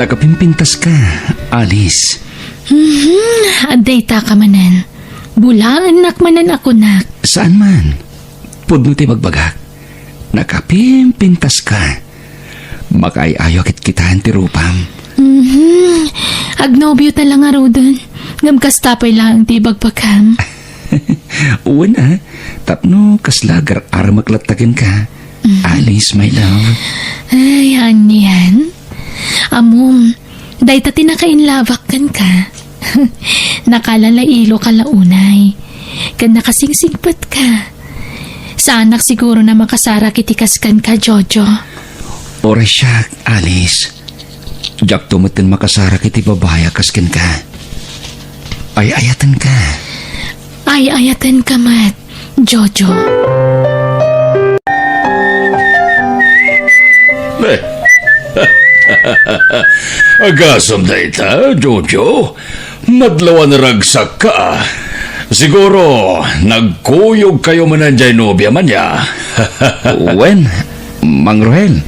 Nakapimpintas ka, Alice. Aday ta ka manan. Bulaan nakmanan ako nak. Saan man? Pudno ti magbagak. Nakapimpintas ka. Makaayayo kit kitahan ti rupam. Agnobyo talang nga rodon. Ngamkastapay lang ti bagpakam. Uwan na. Tapno kaslagar aramaklatakin ka. Alice, my love. Ay, yan. Amom, day ta tinakainlavak kan ka. Nakalalailo ka launay. Kan nakasingsingpat ka. Sa anak siguro na makasara kitikaskan ka, Jojo. Ora siya, Alice. Jak tumutin makasara kiti babaya kaskin ka. Ay ayatan ka. Ay ayatan ka mat, Jojo. Agasam na ita, Jojo. Madlawan ragsak ka. Siguro, nagkuyog kayo manan dyan nobya man ya. Wen, Mang Rohel.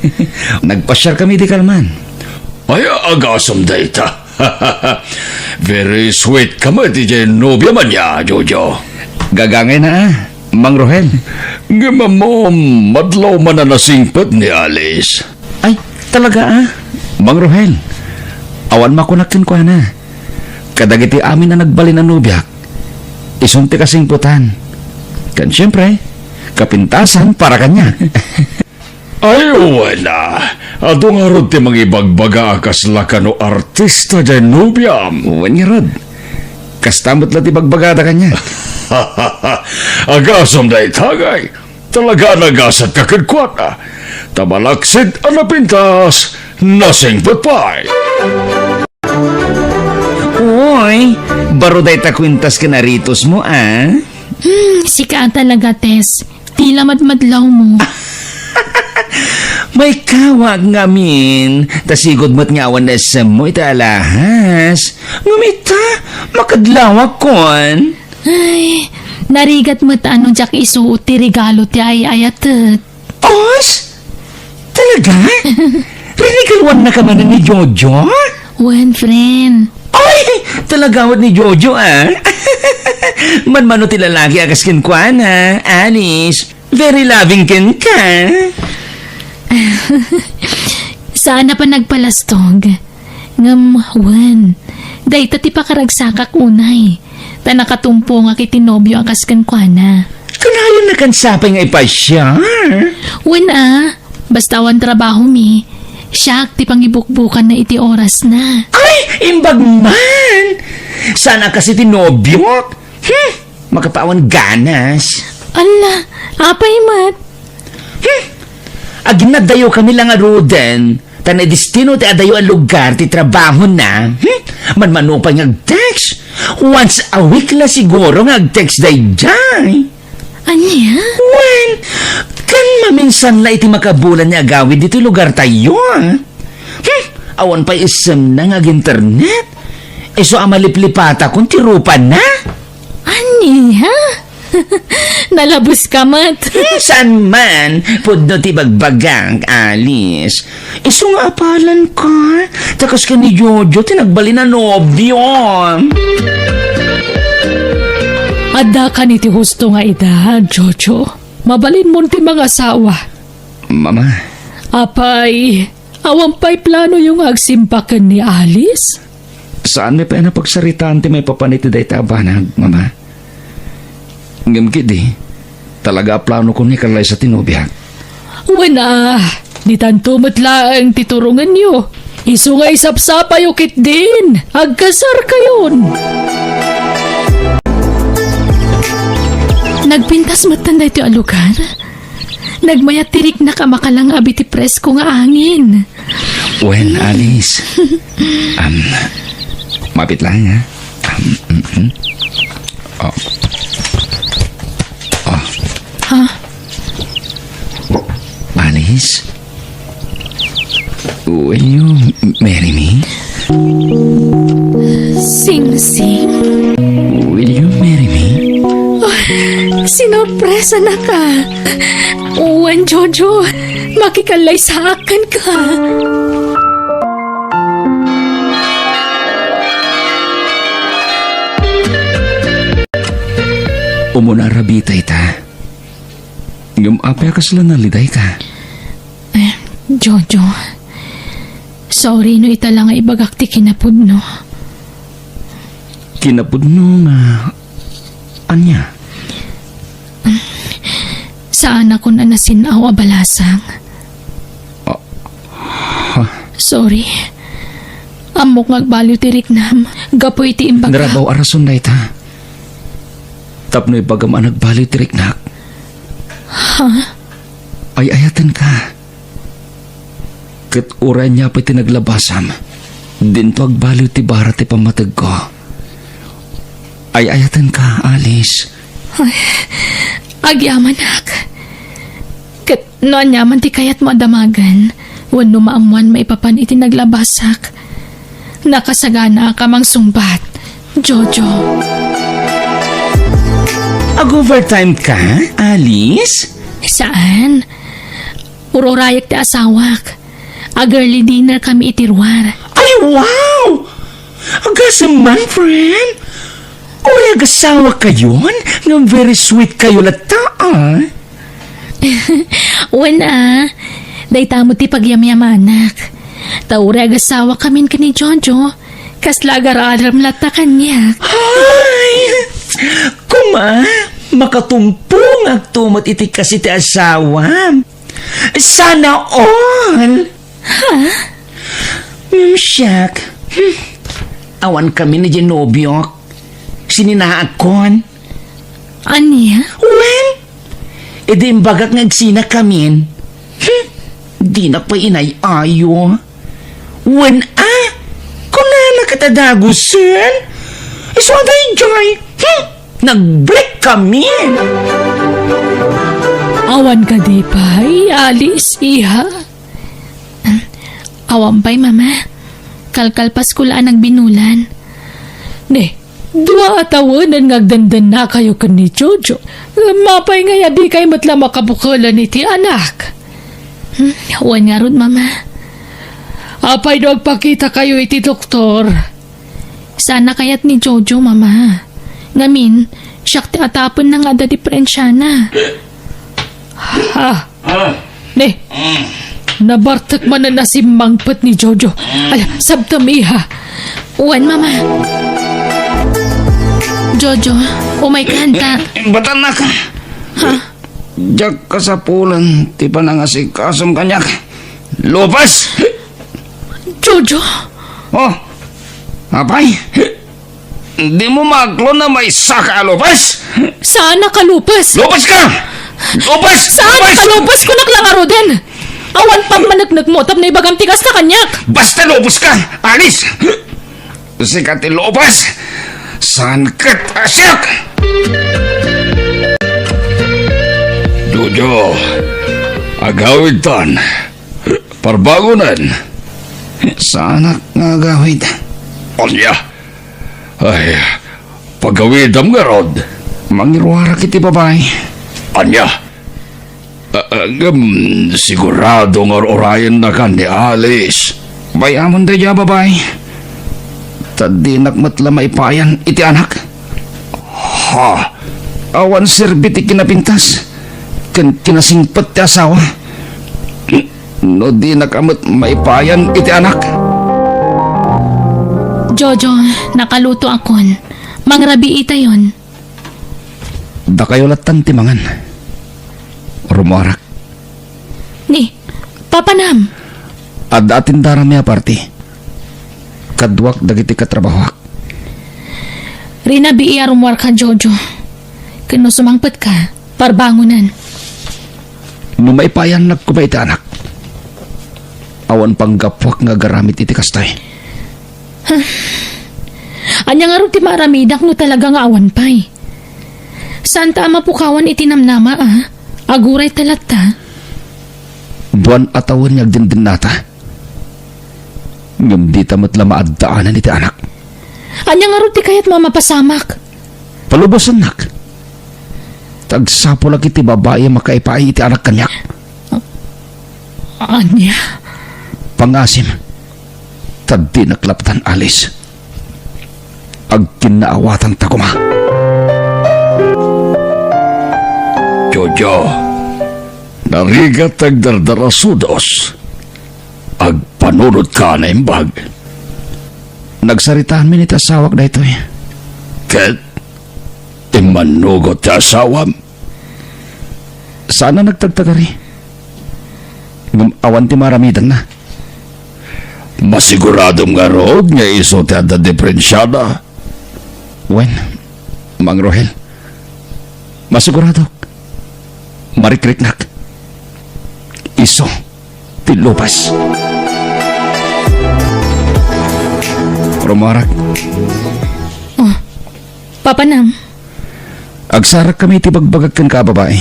Nagpasyar kami di kalman. Ay, agasam na ita. Very sweet ka man di dyan nobya man ya, Jojo. Gagangay na Mang Rohel. Gama mo, madlaw man na nasingpat ni Alice. Ay, talaga Mang Rohel. Awan makunakin ko na. Kadagiti amin na nagbalin ang nubyak. Isunti kasing putan. Kan siyempre, kapintasan para kanya. Ay, wala. Ato nga rod ti mga ibagbaga kaslaka no artista dyan nubyam. Uwan niya rod. Kastamot lang ibagbagada kanya. Agasam na itagay. Talaga nagasat ka kagkwat Tamalaksid ang napintas. Nasing patpay. Uy, baro day takwintas ka na ritos mo Sika talaga, Tess. Tila madmadlaw mo. May kawag ngamin. Tasigod mo't ngawan na sa mo ita alahas. Ngumita, makadlawag kon. Ay, narigat mo ano jak isuot ti regalo ti ay ayatet. Os? Talaga? Rinigalwan na ka man ni Jojo? Wen, friend. Ay, talagawad ni Jojo Manmano ti lalaki akas kinkwan Alice. Very loving kin ka. Sana pa nagpalastog. Ngam, wen. Day ti pakaragsakak unay. Ta nakatumpo nga kitinobyo akas kankwana. Kanayon na kansapay nga ipasya. Wen basta wan trabaho mi. Siya ti pangibukbukan na iti oras na. Ay, imbag man. Sana kasi tinobyok. Makapawan ganas. Ala, apay mat. Aginadayo kami lang roden. Tanay destino ti adayo ang lugar ti trabaho na. Manmano pa ngag-text. Once a week la siguro ngag-text day jay. Anya? Wen, kan maminsan la iti makabulan niya agawid dito lugar tayo. Awan pa isem na ngag-internet. Iso amaliplipata kung tirupan na. Anya? Nalabos ka mat. San man, pudno ti bagbagang, Alice. Iso nga apalan ka. Takas ka ni Jojo, tinagbali na nobyo. Ada ka ni ti husto nga ida, Jojo. Mabalin mo ti mga asawa. Mama. Apay, awampay plano yung agsimpakan ni Alice? Saan may pa na pagsaritaan ti may papaniti day tabanag, Mama? Ngamkid talaga plano ko ni kalay sa tinubyak. Wala, di tanto matlaang titurungan nyo. Iso nga isapsapay ukit din. Agkasar kayon. Nagpintas matanda ito ang lugar. Nagmayatirik na kamakalang abiti presko nga angin. When, Alice? Mapit lang, Oh. Ha? Alice? Will you marry me? Sing-sing? Will you marry me? Sinorpresa na ka. Uwan, Jojo. Makikalay sa akin ka. Umuna rabitay ta. Ngam apay ka sila naliday ka. Jojo, sorry no ita lang nga ibagak ti kinapudno. Kinapudno nga... Anya? Saan ako na nasinaw abalasang? Sorry. Amok ngagbaliw ti Riknam. Gapoy ti imbaga. Narabaw arason na ita. Tapno ipagam nagbaliw ti Riknak. Ha? Ay ayatan ka. Kat uray niya pa'y tinaglabasam. Dinto agbaliw ti bara ti pamatag ko. Ay ayatan ka, Alice. Agyamanak. Kat noan yaman ti kayat mo adamagan. Wano maamuan maipapan iti naglabasak. Nakasagana ka mang sumbat. Jojo. Ag-overtime ka, Alice? Saan? Urorayak ti asawak. A-girly dinner kami itirwar. Ay, wow! Agasaman, friend. Uy, agasawa kayon? Nga very sweet kayo lata, ah. Wana, dayta mo ti pagyamyamanak. Taure agasawa kamin ka ni Jojo. Kaslagar-aram lata kanya. Ay! Kuma, makatumpong agtumot iti kasi ti asawa. Sana all! Ha? Siyak. Awan kami ni Genobiok. Sininaakon. Anya? Well, edi imbagak ngagsina kami. Di na pa inay ayo. When kung na nakatadagusin, iswaday joy. Nag-break kami. Awan ka di pa, Alice, iha. Awan pa'y, mama. Kalkalpas ko laan ang binulan. Ne, dua atawanan ngagdandan na kayo ka ni Jojo. Mapay nga di kayo matla makabukalan iti anak. Awan nga ron, mama. Apay do agpakita kayo iti doktor. Sana kayat ni Jojo, mama. Ngamin, siyak ti atapon na nga da diferensya na. Ha? Ne, nabartak man na nasimangpat ni Jojo. Ay, sabtamiha. Uwan, mama. Jojo, umay kanta. Batan na ka. Ha? Diyak ka sa pulan, ti pa nang asikasom kanyak. Lupas! Jojo? Oh, apay? Di mo maglo na may saka, Lupas? Saan nakalupas? Lupas ka! Lupas! Saan nakalupas ko naklangaro din? Awan pang managnag mo, tap na ibagang tigas na kanyak. Basta lupos ka, Alice! Sikat ti lupas! Saan kat asyak? Jojo, agawid tan. Parbagunan. Sana nga gawid. Anya. Ay, pagawidam nga rod. Mangirwara kiti babae. Anya. Sigurado nga orayan na kan ni Alice. Bayamon da dya babae. Tadinak matla maipayan iti anak. Ha? Awan serbiti kinapintas. Kan kinasingpat ti asawa. No di nakamot maipayan iti anak. Jojo, nakaluto akon. Mangrabi ita yon. Da kayo latan timangan. Rumarak. Ni, papanam. Ad atin darami aparti. Kadwak dagiti katrabahok. Rina biya rumwar ka, Jojo. Kano sumangpat ka, parbangunan. Numaipayan nagkubay iti anak. Awan panggapwak nga garamit iti kastay. Anya nga rin ti maramidak no talaga nga awan pa'y. Saan ta mapukawan itinamnama Aguray talata. Buwan atawan niyag din nata. Ngam di tamat lama addaanan iti anak. Anya nga rin ti kayat mamapasamak. Palubosan nak. Tagsapo lagi ti babae makaipay iti anak kanyak. Anya? Pangasim. Tadi naklaptan alis. Ag kinaawatan ta kuma. Jojo, narigat ag dardarasudos. Ag panunod ka na imbag. Nagsaritahan minit asawak na ito eh. Ket, imanugot ti asawam. Sana nagtagtagari. Awan ti maramidan na. Masiguradong nga rood nga iso ti adda diferensyada. Wen, Mang Rohel. Masigurado. Marikriknak. Iso. Tilupas. Rumarak. Papanam, Agsarak kami ti bagbagagkan ka babae.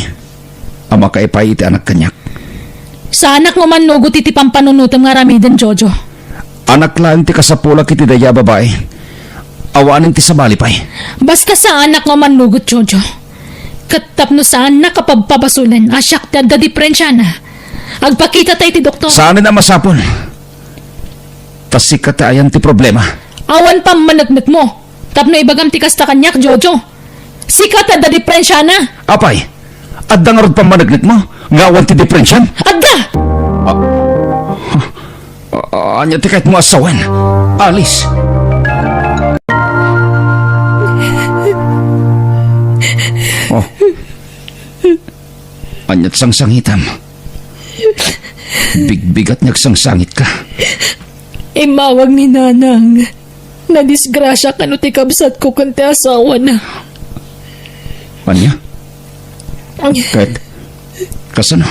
Ama kaipay iti anak kanyak. sa anak mo man nugot iti pampanunutam nga ramidan, Jojo. Anak lang ti kasapulak iti daya babae. Awanin ti sabali pay. Basta sa anak mo man nugot, Jojo. Katapno sa anak kapagpapasulan, asyak ti adda diferensya na. Agpakita tayo ti doktor. Saan na masapol? Tasik ayan ti problema. Awan pa managnak mo. Tapno ibagam ti kasta kanyak, Jojo. Sikat adda diferensya na. Apay, adda nga rod pamanaglit mo. Ngawan ti diferensyan. Adda! Anya ti kahit mo asawan. Alis. Oh. Anyat sangsangitam. Bigbigat nagsangsangit ka. Imawag ni Nanang. Nadisgrasya ka no ti kabsat ko kante asawa na. Anya? Kahit kasano?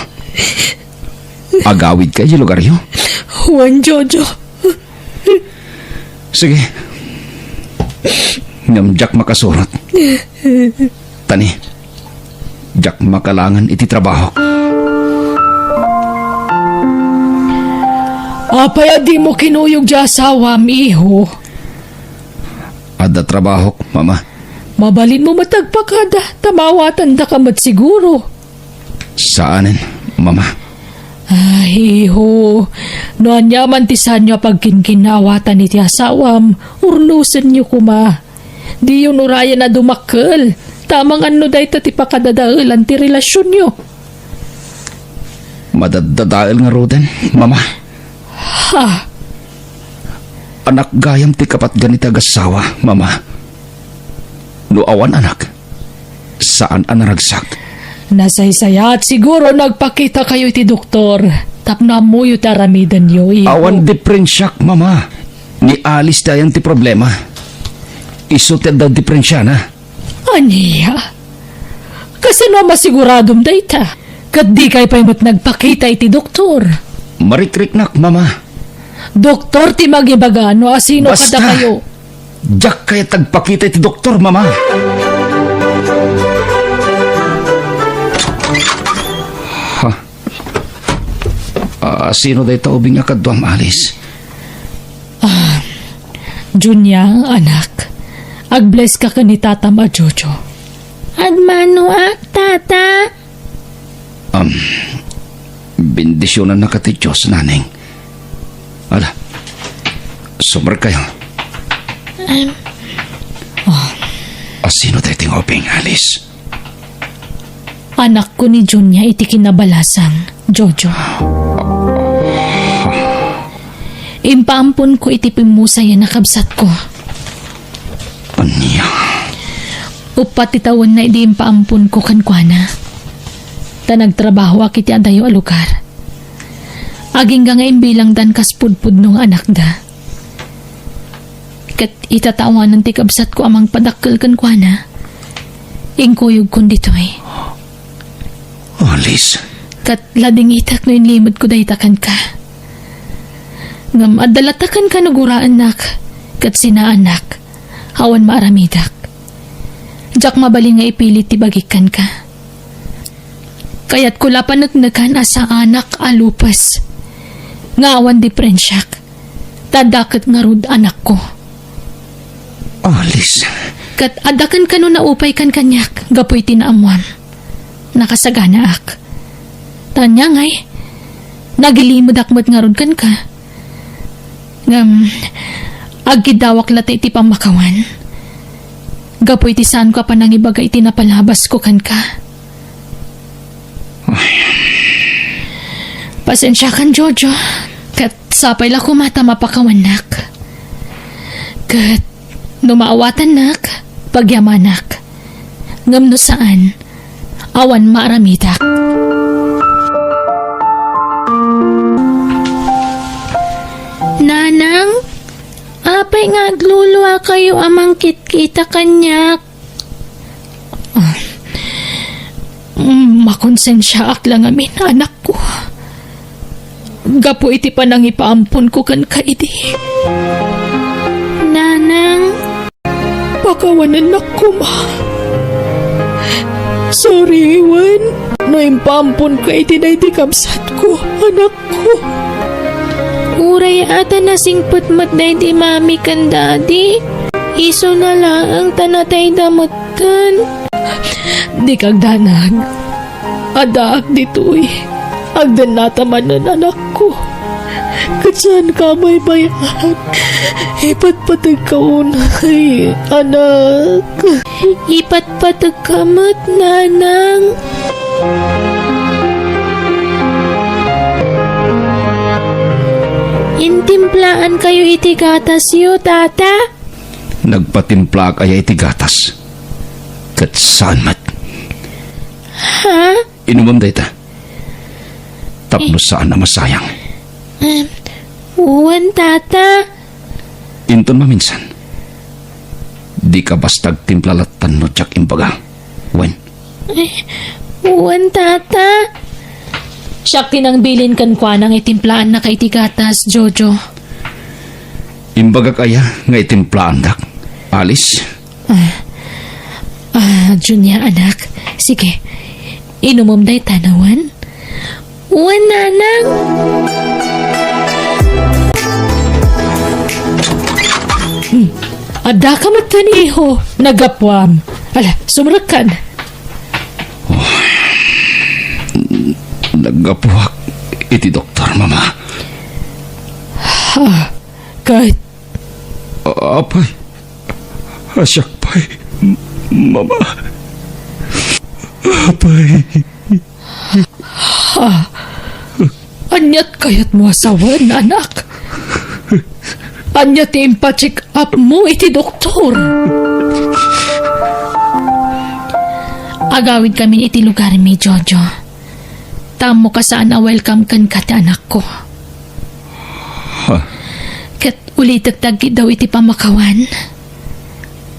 Agawid ka di lugar yun? Juan, Jojo. Sige. Jack makasurot. Tani. Jack makalangan iti trabaho. Apay di mo kinuyog di asawa, miho. Ada trabaho, mama. Mabalin mo matagpakada. Tamawatan da ka mat siguro. Saanin, mama? Ay, iho. Noan yaman tisan nyo pagkinkinawatan iti asawam. Urnusan nyo kuma. Di yun urayan na dumakkel. Tamang ano dahi ti pakadadaalan ti relasyon nyo. Madadadaal nga roden, mama. Ha? Anak gayam ti kapat ganita gasawa, mama. No awan anak. Saan anaragsak? Nasaysaya at siguro nagpakita kayo iti doktor. Tapna mo yung taramidan nyo, iho. Awan diferensyak, mama. Ni Alice dayan ti problema. Isuted daw diferensya na. Aniya? Kasano masiguradom dayta? Kat di kay pa'y nagpakita iti doktor. Marikriknak, mama. Doktor ti magibagano, asino Basta. kada kayo? Jack kaya tagpakita iti doktor, mama. Sino dahi taubing akadwam, Alice? Junya, anak. Agbless ka ni tata ma, Jojo. Agmano tata? Bendisyonan na kati Diyos, naneng. Ala, sumar kayo. Sino dahi tingoping, Alice? Anak ko ni Junya iti kinabalasang, Jojo. Impaampon ko iti pimusaya na kabsat ko. Anya? Upat itawan na iti impaampon ko kankwana. Ta nagtrabaho akiti adayo a lugar. Aging nga bilang dan kaspudpud nung anak da. Kat itatawanan ti kabsat ko amang padakkel kankwana. Ingkuyog kun ditoy. Alice? Kat lading itak no inlimod ko dahitakan ka. Ngam adalatakan ka naguraan nak. Kat sinaanak. Hawan maaramidak. Jak mabaling nga ipilit ti bagikan ka. Kaya't kula panagnagan asa anak alupas. Nga awan diferensyak. Tadakat nga rud anak ko. Alice? Kat adakan ka no naupay kan kanyak. Gapoy tinaamwam. Nakasagana ak. Tanya ngay. Nagilimod akmat nga rud kan ka. Ngam, agidawak lati iti pamakawan. Gapoy ti saan ka pa nang ibagay iti napalabas ko kan ka. Pasensya kan, Jojo. Kat sapay la kumata mapakawanak. Kat numaawatan nak, pagyamanak. Ngam no saan, awan maaramidak. Nanang, apay nga agluluwa kayo amang kitkita kanyak. Makonsensya ak lang amin, anak ko. Gapo iti pa nang ipaampon ko kan kaidi. Nanang, pakawanan na ko, ma. Sorry, Iwan. No impampon ka iti na iti kapsat ko, anak ko. Uray ata nasingput mat na iti mami kan daddy. Iso na lang ang tanatay damutan. Di kag danag. Adaak dito'y. Agdan nataman ng anak ko. Katsan ka may bayan. Ipatpatag ka unay, anak. Ipatpatag ka mat, nanang. Intimplaan kayo iti gatas yo, tata. Nagpatimpla kaya iti gatas. Kat saan mat? Ha? Inumam da ita. Tapno saan na masayang. Uwan, tata. Inton maminsan. Di ka bastag timplalatan no tsak imbaga. Wen. Uwan, tata. Siya kinangbilin kan kwa nang itimplaan na kay tigatas, Jojo. Imbaga kaya nga itimplaan dak. Alis. Junya, anak. Sige, inumom day tanawan. Uwan, nanang. Ada ka mataniho. Nagapwam. Ala, sumrakan. Nagapuhak iti doktor, mama. Kahit Apay. Asyak pay. Mama. Apay. anyat kayat mo asawan, anak. Anyat impacheck up mo iti doktor. Agawid kami iti lugar mi, Jojo. Tamo ka saan na welcome kan kati anak ko. Kat ulit tagtagi daw iti pamakawan.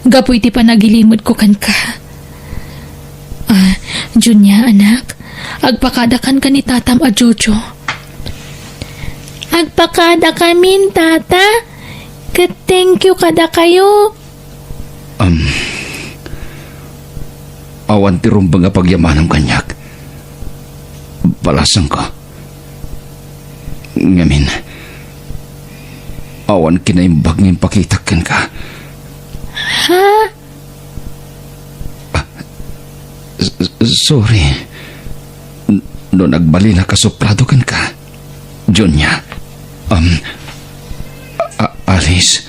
Gapo iti panagilimod ko kan ka. Junya, anak. Agpakadakan ka ni tatam a Jojo. Agpakada kamin, tata. Kat thank you kada kayo. Awan ti rumbang pagyamanang kanyak. Balasang ko. Ngamin. Awan kinaimbag ng pakitakin ka. Ha? Sorry. No nagbalila ka soprado kan ka. Junya. Alice.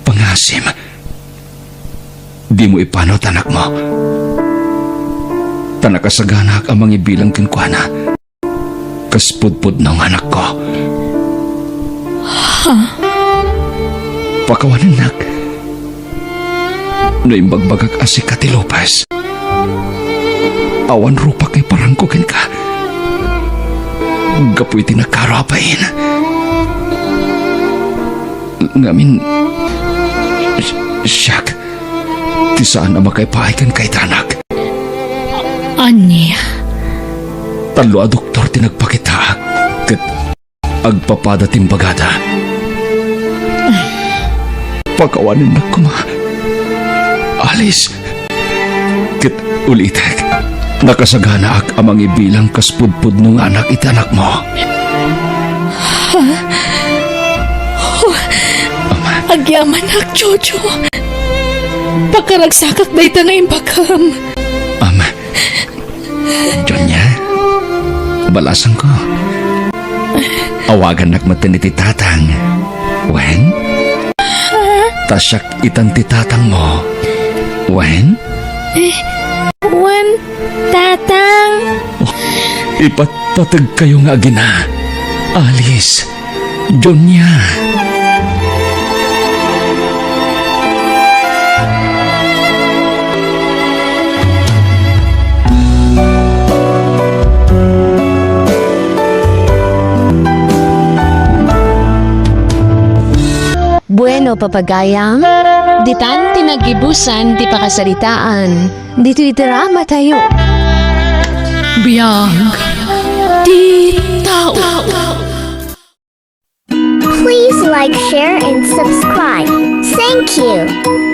Pangasim. Di mo ipanot anak mo. Tanakasaganak ang mga ibilang kinkwana. Kaspudpud ng anak ko. Pakawanan nak. No imbagbagag asik ka ti Lopez. Awan rupa kay parangko ken ka. Gapoy tinakarapain. Ngamin, siyak, ti saan na makaipahikan kay tanak. Anya? Talo a doktor tinagpakita. Kat agpapada timbagada. Pagkawanin na kuma. Alis. Kat ulitek. Nakasagana ak amang ibilang kaspudpud nung anak itanak mo. Agyaman ak, Jojo. Pagkaragsakak na ita nga imbagam. Jonya, balasan ko. Awagan nakmatan iti tatang. Wen? Tasyak itan ti tatang mo. Wen? Wan, Tatang! Ipatpatag kayo nga gina. Alice, Jonya. Bueno, papagayang. Ditan tinagibusan, di pa kasalitaan. Dito itirama tayo. Biyag! Di tao! Please like, share, and subscribe. Thank you.